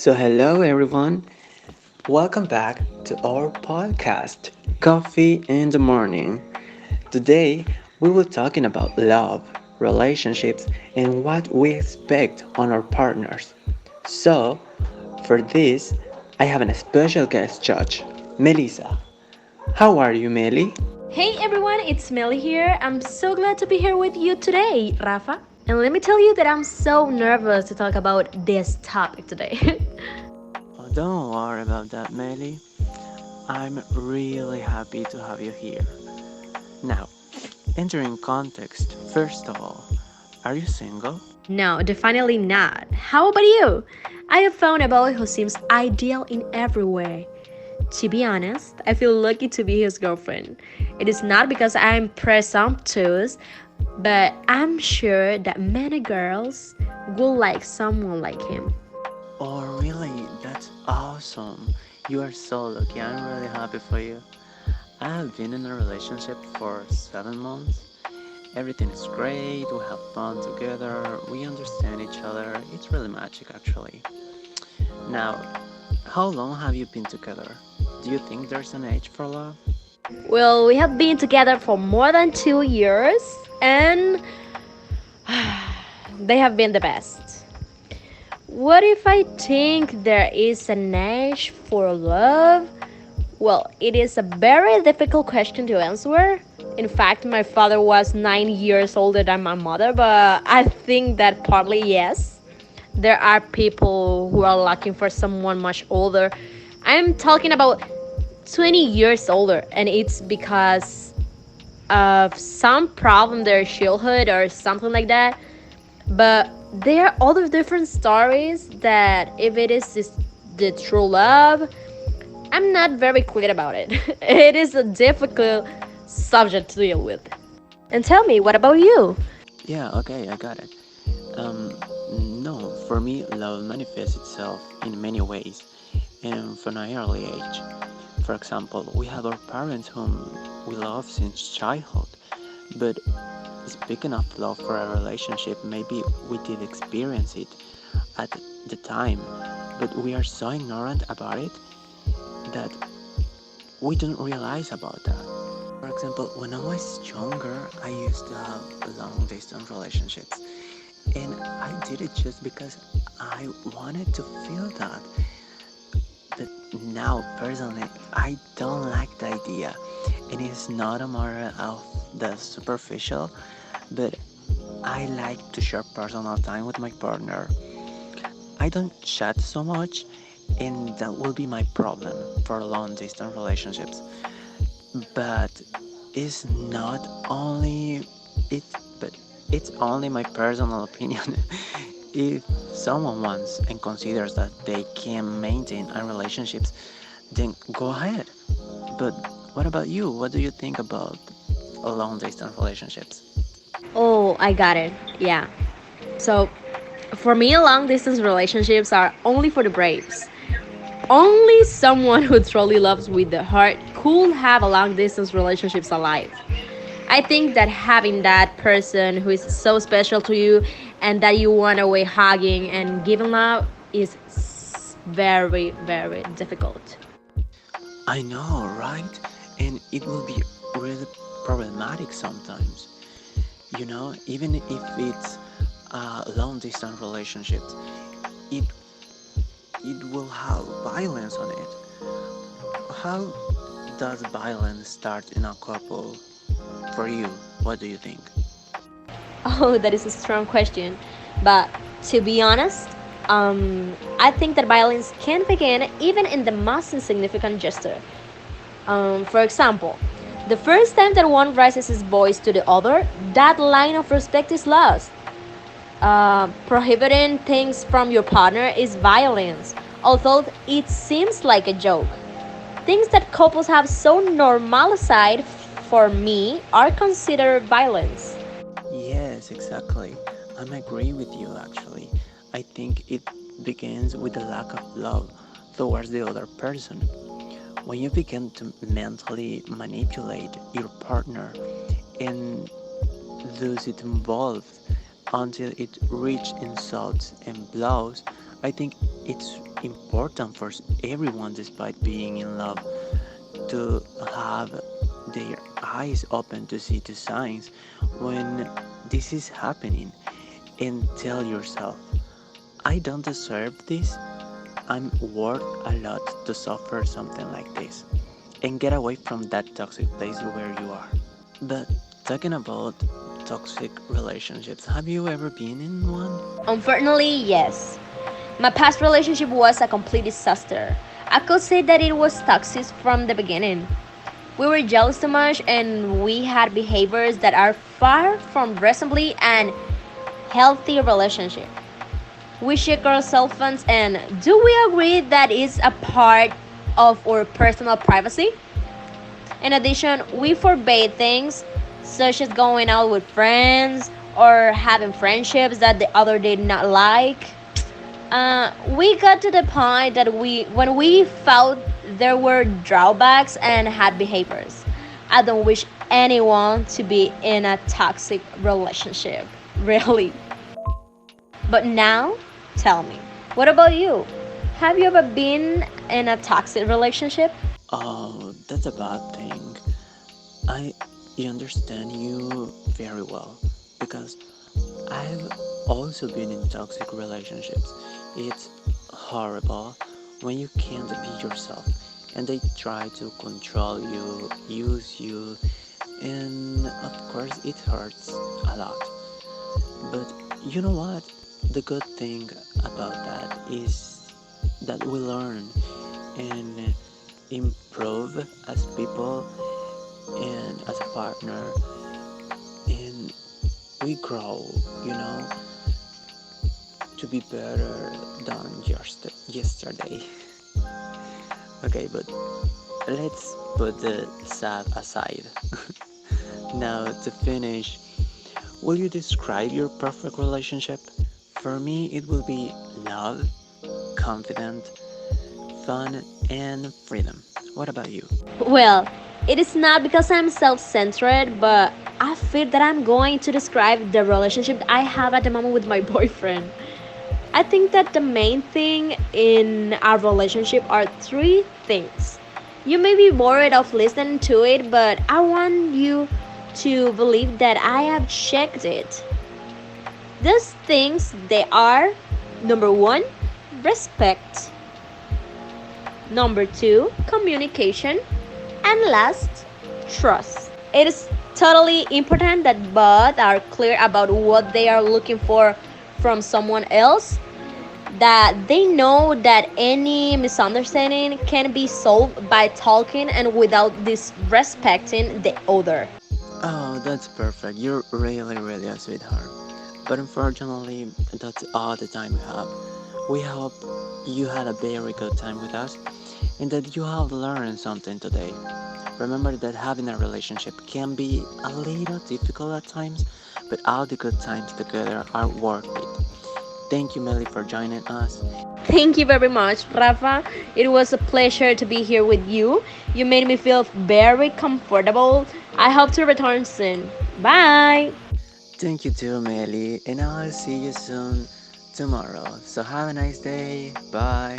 Hello everyone. Welcome back to our podcast, Coffee in the Morning. Today, we will talking about love, relationships, and what we expect on our partners. So, for this, I have a special guest judge, Melissa. How are you, Meli? Hey everyone, it's Melly here. I'm so glad to be here with you today, Rafa. And let me tell you that I'm so nervous to talk about this topic today. Oh, don't worry about that, Meli. I'm really happy to have you here. Now, entering context, first of all, are you single? No, definitely not. How about you? I have found a boy who seems ideal in every way. To be honest, I feel lucky to be his girlfriend. It is not because I'm presumptuous, but I'm sure that many girls would like someone like him. Oh, really? That's awesome. You are so lucky. I'm really happy for you. I have been in a relationship for 7 months. Everything is great. We have fun together. We understand each other. It's really magic, actually. Now, how long have you been together? Do you think there's an age for love? Well, we have been together for more than 2 years, and they have been the best. What if I think there is an age for love? Well, it is a very difficult question to answer. In fact, my father was 9 years older than my mother, but I think that partly yes. There are people who are looking for someone much older. I'm talking about 20 years older, and it's because of some problem their childhood or something like that. But there are other different stories that if it is the true love, I'm not very clear about it. It is a difficult subject to deal with. And tell me, what about you? Yeah, okay, I got it. Um, no, for me, love manifests itself in many ways and from an early age. For example, we have our parents whom we love since childhood, but speaking of love for a relationship, maybe we did experience it at the time, but we are so ignorant about it that we don't realize about that. For example, when I was younger, I used to have long distance relationships, and I did it just because I wanted to feel that. But now, personally, I don't like the idea, and it's not a matter of the superficial, but I like to share personal time with my partner. I don't chat so much, and that will be my problem for long distance relationships. But it's not only it, but it's only my personal opinion. If someone wants and considers that they can maintain a relationships, then go ahead. But what about you? What do you think about long distance relationships? Oh, I got it. Yeah. So, for me, long distance relationships are only for the braves. Only someone who truly loves with the heart could have a long distance relationships alive. I think that having that person who is so special to you and that you want away hugging and giving love is very, very difficult. I know, right? And it will be really problematic sometimes. Even if it's long distance relationships, it it will have violence on it. How does violence start in a couple for you? What do you think? Oh, that is a strong question. But to be honest, I think that violence can begin even in the most insignificant gesture. For example, the first time that one raises his voice to the other, that line of respect is lost. Prohibiting things from your partner is violence, although it seems like a joke. Things that couples have so normalized for me are considered violence. Yes, exactly. I'm agree with you actually. I think it begins with the lack of love towards the other person. When you begin to mentally manipulate your partner and thus it involved until it reached insults and blows, I think it's important for everyone, despite being in love, to have their eyes open to see the signs when this is happening and tell yourself, I don't deserve this. I'm worth a lot to suffer something like this and get away from that toxic place where you are. But talking about toxic relationships, have you ever been in one? Unfortunately, yes. My past relationship was a complete disaster. I could say that it was toxic from the beginning. We were jealous too much and we had behaviors that are far from reasonably and healthy relationship. We check our cell phones and do we agree that it's a part of our personal privacy? In addition, we forbade things such as going out with friends or having friendships that the other did not like. We got to the point that when we felt there were drawbacks and had behaviors. I don't wish anyone to be in a toxic relationship, really. But now, tell me, what about you? Have you ever been in a toxic relationship? Oh, that's a bad thing. I understand you very well because I've also been in toxic relationships. It's horrible when you can't be yourself and they try to control you, use you, and of course it hurts a lot. But you know what? The good thing about that is that we learn and improve as people and as a partner, and we grow, you know, to be better than yesterday. Okay, but let's put the sad aside. Now, to finish, will you describe your perfect relationship? For me, it will be love, confident, fun, and freedom. What about you? Well, it is not because I'm self centered, but I feel that I'm going to describe the relationship I have at the moment with my boyfriend. I think that the main thing in our relationship are three things. You may be bored of listening to it, but I want you to believe that I have checked it. These things they are number 1, respect, number 2, communication, and last, trust. It is totally important that both are clear about what they are looking for from someone else, that they know that any misunderstanding can be solved by talking and without disrespecting the other. Oh, that's perfect. You're really, really a sweetheart. But unfortunately, that's all the time we have. We hope you had a very good time with us and that you have learned something today. Remember that having a relationship can be a little difficult at times, but all the good times together are worth it. Thank you, Melly, for joining us. Thank you very much, Rafa. It was a pleasure to be here with you. You made me feel very comfortable. I hope to return soon. Bye. Thank you too, Melly, and I'll see you soon tomorrow. So have a nice day. Bye.